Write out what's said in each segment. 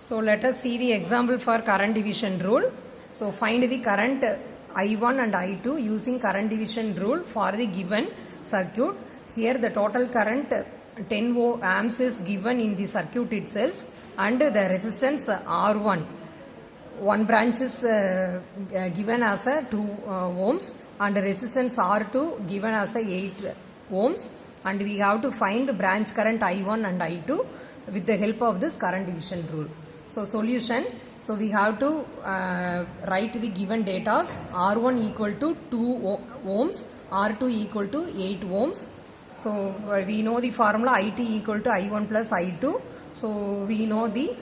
So let us see the example for current division rule. So find the current I1 and I2 using current division rule for the given circuit. Here the total current 10 amps is given in the circuit itself, and the resistance R1. One branch is given as a 2 ohms, and resistance R2 given as a 8 ohms, and we have to find branch current I1 and I2 with the help of this current division rule. So solution, so we have to write the given data. R1 equal to 2 ohms, R2 equal to 8 ohms. So we know the formula IT equal to I1 plus I2. So we know the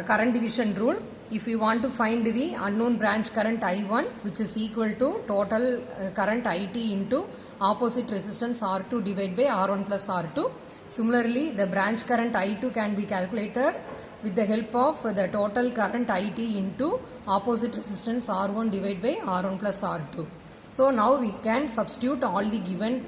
current division rule. If we want to find the unknown branch current I1, which is equal to total current IT into opposite resistance R2 divided by R1 plus R2. Similarly, the branch current I2 can be calculated with the help of the total current IT into opposite resistance R1 divided by R1 plus R2. So now we can substitute all the given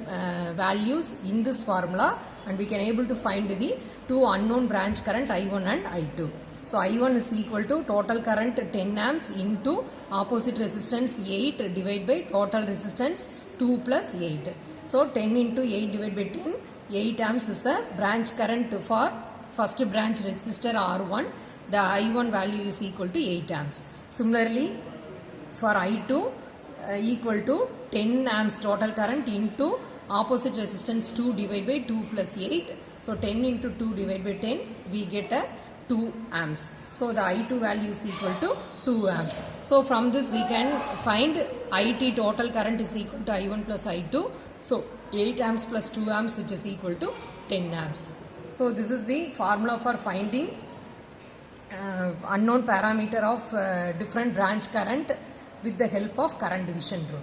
values in this formula, and we can able to find the two unknown branch current I1 and I2. So I1 is equal to total current 10 amps into opposite resistance 8 divided by total resistance 2 plus 8. So 10 into 8 divided by 10, 8 amps is the branch current for first branch resistor R1. The I1 value is equal to 8 amps. Similarly, for I2 equal to 10 amps total current into opposite resistance 2 divided by 2 plus 8. So 10 into 2 divided by 10, we get a 2 amps. So the I2 value is equal to 2 amps. So from this we can find IT total current is equal to I1 plus I2. So 8 amps plus 2 amps, which is equal to 10 amps. So this is the formula for finding unknown parameter of different branch current with the help of current division rule.